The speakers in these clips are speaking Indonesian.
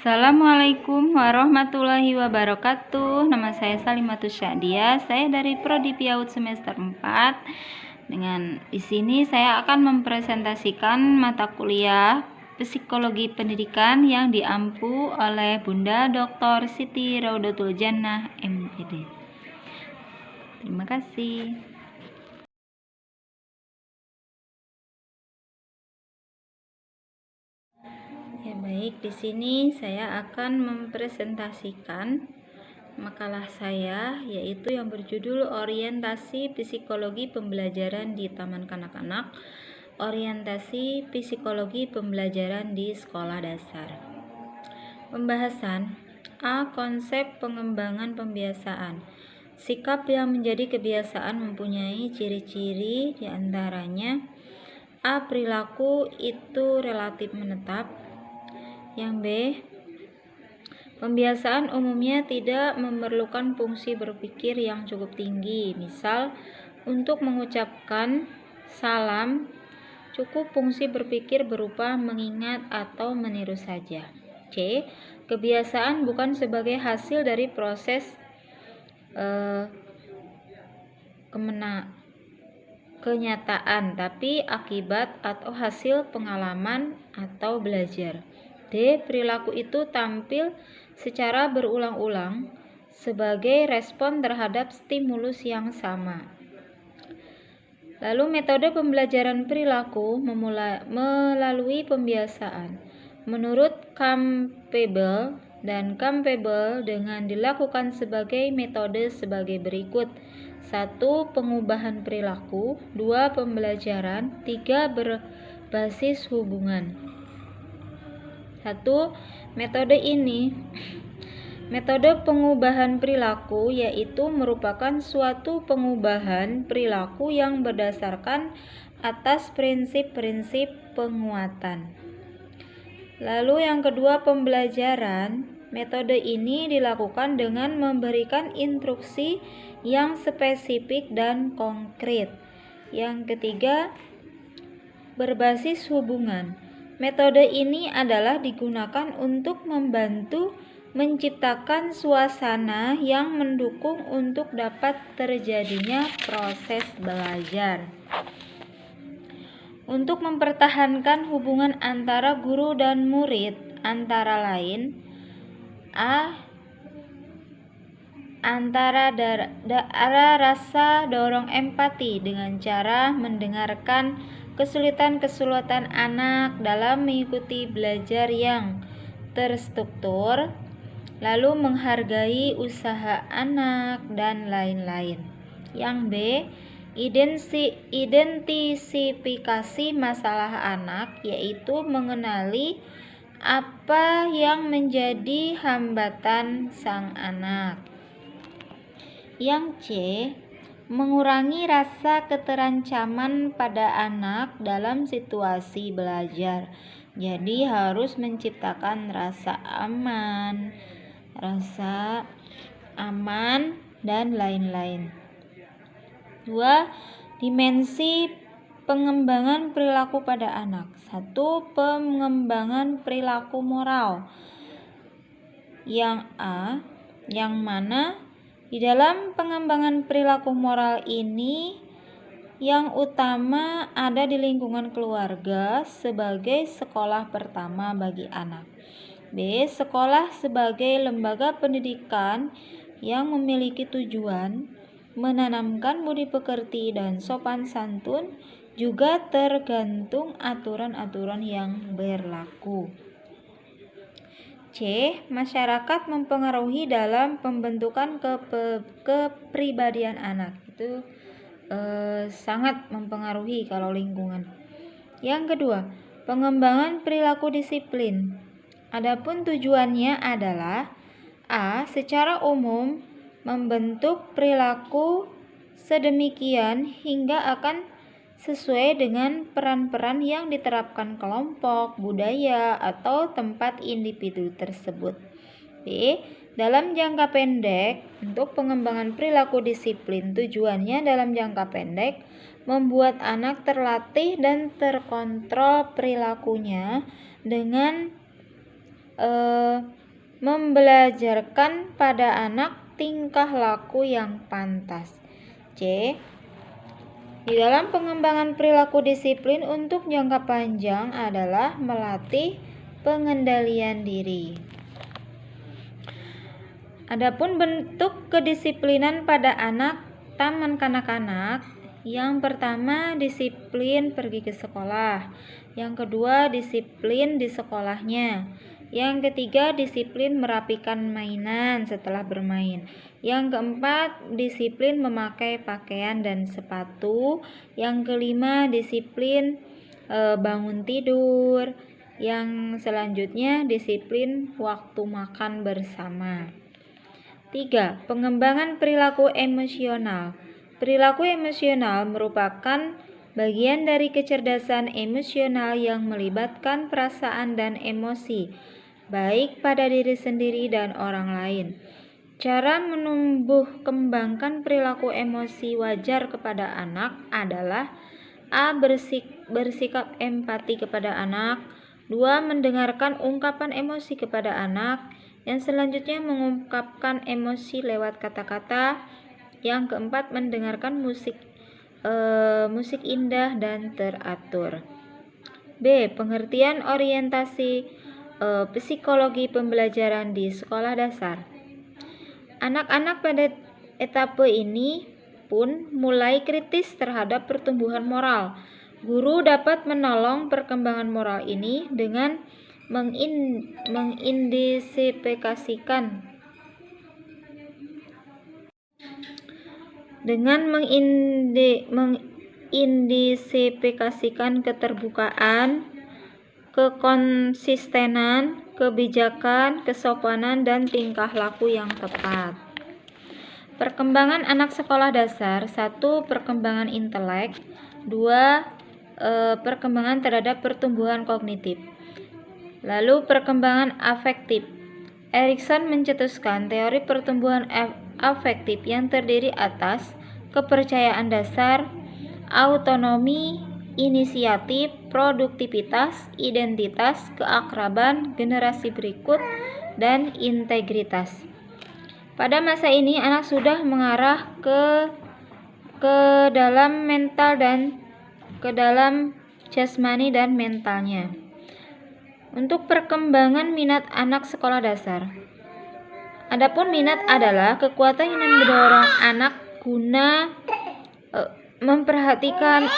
Assalamualaikum warahmatullahi wabarakatuh. Nama saya Salimatus Syadia. Saya dari Prodi PIAUD semester 4. Di sini saya akan mempresentasikan mata kuliah Psikologi Pendidikan yang diampu oleh Bunda Dr. Siti Raudatul Jannah MPD. Terima kasih. Ya baik, di sini saya akan mempresentasikan makalah saya, yaitu yang berjudul Orientasi Psikologi Pembelajaran di Taman Kanak-kanak, Orientasi Psikologi Pembelajaran di Sekolah Dasar. Pembahasan A. Konsep pengembangan pembiasaan. Sikap yang menjadi kebiasaan mempunyai ciri-ciri, diantaranya A. Perilaku itu relatif menetap. Yang B. Pembiasaan umumnya tidak memerlukan fungsi berpikir yang cukup tinggi. Misal, untuk mengucapkan salam, cukup fungsi berpikir berupa mengingat atau meniru saja. C. Kebiasaan bukan sebagai hasil dari proses kenyataan, tapi akibat atau hasil pengalaman atau belajar. D. Perilaku itu tampil secara berulang-ulang sebagai respon terhadap stimulus yang sama. Lalu metode pembelajaran perilaku melalui pembiasaan. Menurut Campbell dengan dilakukan sebagai metode sebagai berikut. 1. Pengubahan perilaku. 2. Pembelajaran. 3. Berbasis hubungan. 1. Metode pengubahan perilaku yaitu merupakan suatu pengubahan perilaku yang berdasarkan atas prinsip-prinsip penguatan. Lalu yang kedua, pembelajaran. Metode ini dilakukan dengan memberikan instruksi yang spesifik dan konkret. Yang ketiga, berbasis hubungan. Metode ini adalah digunakan untuk membantu menciptakan suasana yang mendukung untuk dapat terjadinya proses belajar. Untuk mempertahankan hubungan antara guru dan murid, antara lain A. Antara rasa dorong empati dengan cara mendengarkan kesulitan-kesulitan anak dalam mengikuti belajar yang terstruktur, lalu menghargai usaha anak, dan lain-lain. Yang B. Identifikasi masalah anak, yaitu mengenali apa yang menjadi hambatan sang anak. Yang C. Mengurangi rasa keterancaman pada anak dalam situasi belajar. Jadi harus menciptakan rasa aman dan lain-lain. 2. Dimensi pengembangan perilaku pada anak. 1. Pengembangan perilaku moral. Yang A, yang mana di dalam pengembangan perilaku moral ini yang utama ada di lingkungan keluarga sebagai sekolah pertama bagi anak. B. Sekolah sebagai lembaga pendidikan yang memiliki tujuan menanamkan budi pekerti dan sopan santun, juga tergantung aturan-aturan yang berlaku. C. Masyarakat mempengaruhi dalam pembentukan kepribadian anak. Itu sangat mempengaruhi kalau lingkungan. Yang kedua, pengembangan perilaku disiplin. Adapun tujuannya adalah A. Secara umum membentuk perilaku sedemikian hingga akan sesuai dengan peran-peran yang diterapkan kelompok, budaya, atau tempat individu tersebut. B. Dalam jangka pendek, untuk pengembangan perilaku disiplin, tujuannya dalam jangka pendek membuat anak terlatih dan terkontrol perilakunya dengan membelajarkan pada anak tingkah laku yang pantas. C. Di dalam pengembangan perilaku disiplin untuk jangka panjang adalah melatih pengendalian diri. Adapun bentuk kedisiplinan pada anak taman kanak-kanak, yang pertama disiplin pergi ke sekolah, yang kedua disiplin di sekolahnya, yang ketiga disiplin merapikan mainan setelah bermain, yang keempat disiplin memakai pakaian dan sepatu, yang kelima disiplin bangun tidur, yang selanjutnya disiplin waktu makan bersama. 3. Pengembangan perilaku emosional. Perilaku emosional merupakan bagian dari kecerdasan emosional yang melibatkan perasaan dan emosi, baik pada diri sendiri dan orang lain. Cara menumbuh kembangkan perilaku emosi wajar kepada anak adalah A. Bersikap empati kepada anak. 2. Mendengarkan ungkapan emosi kepada anak. Yang selanjutnya mengungkapkan emosi lewat kata-kata. Yang keempat mendengarkan musik indah dan teratur. B. Pengertian orientasi psikologi pembelajaran di sekolah dasar. Anak-anak pada etape ini pun mulai kritis terhadap pertumbuhan moral. Guru dapat menolong perkembangan moral ini dengan mengindisifikasikan keterbukaan, kekonsistenan, kebijakan, kesopanan, dan tingkah laku yang tepat. Perkembangan anak sekolah dasar. 1. Perkembangan intelek. 2. Perkembangan terhadap pertumbuhan kognitif. Lalu perkembangan afektif. Erikson mencetuskan teori pertumbuhan afektif yang terdiri atas kepercayaan dasar, autonomi, inisiatif, produktivitas, identitas, keakraban, generasi berikut, dan integritas. Pada masa ini anak sudah mengarah ke dalam mental dan ke dalam jasmani dan mentalnya. Untuk perkembangan minat anak sekolah dasar. Adapun minat adalah kekuatan yang mendorong anak guna memperhatikan,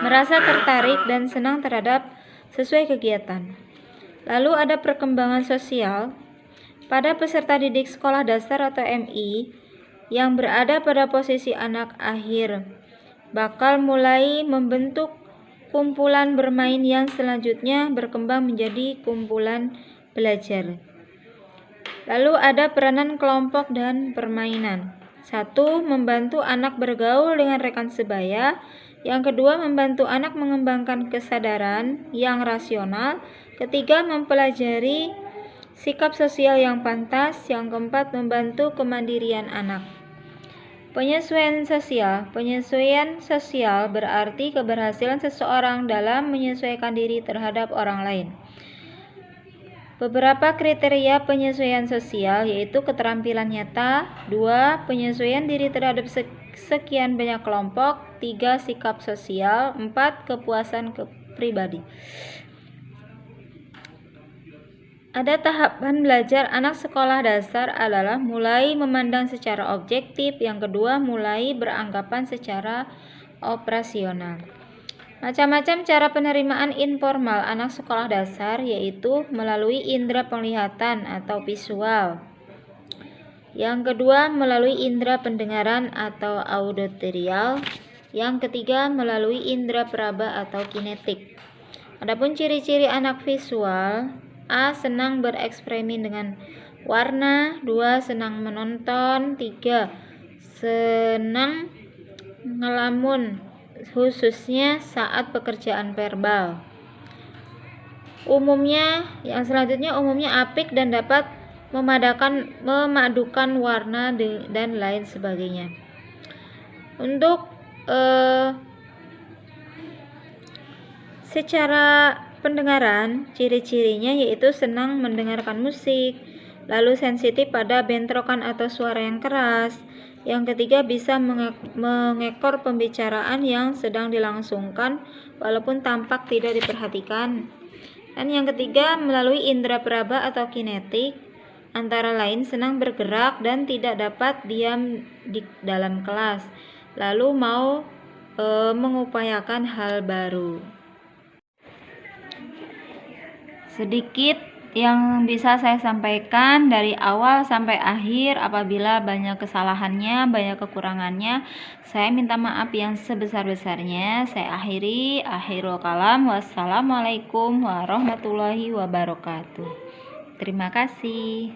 merasa tertarik dan senang terhadap sesuai kegiatan. Lalu ada perkembangan sosial. Pada peserta didik sekolah dasar atau MI yang berada pada posisi anak akhir bakal mulai membentuk kumpulan bermain yang selanjutnya berkembang menjadi kumpulan belajar. Lalu ada peranan kelompok dan permainan. 1. Membantu anak bergaul dengan rekan sebaya. Yang kedua, membantu anak mengembangkan kesadaran yang rasional. Ketiga, mempelajari sikap sosial yang pantas. Yang keempat, membantu kemandirian anak. Penyesuaian sosial. Penyesuaian sosial berarti keberhasilan seseorang dalam menyesuaikan diri terhadap orang lain. Beberapa kriteria penyesuaian sosial yaitu keterampilan nyata, 2. Penyesuaian diri terhadap sekian banyak kelompok, 3. Sikap sosial, 4. Kepuasan pribadi. Ada tahapan belajar anak sekolah dasar adalah mulai memandang secara objektif, yang kedua mulai beranggapan secara operasional. Macam-macam cara penerimaan informal anak sekolah dasar yaitu melalui indera penglihatan atau visual. Yang kedua melalui indera pendengaran atau auditorial. Yang ketiga melalui indera peraba atau kinetik. Adapun ciri-ciri anak visual: A. Senang bereksperimen dengan warna. 2. Senang menonton. 3. Senang ngelamun, khususnya saat pekerjaan verbal. Umumnya apik dan dapat memadukan warna dan lain sebagainya. Untuk secara pendengaran, ciri-cirinya yaitu senang mendengarkan musik, lalu sensitif pada bentrokan atau suara yang keras. Yang ketiga, bisa mengekor pembicaraan yang sedang dilangsungkan walaupun tampak tidak diperhatikan. Dan yang ketiga, melalui indera peraba atau kinetik, antara lain senang bergerak dan tidak dapat diam di dalam kelas, lalu mau mengupayakan hal baru. Sedikit yang bisa saya sampaikan dari awal sampai akhir. Apabila banyak kesalahannya, banyak kekurangannya, saya minta maaf yang sebesar-besarnya. Saya akhiri, akhirul kalam. Wassalamualaikum warahmatullahi wabarakatuh. Terima kasih.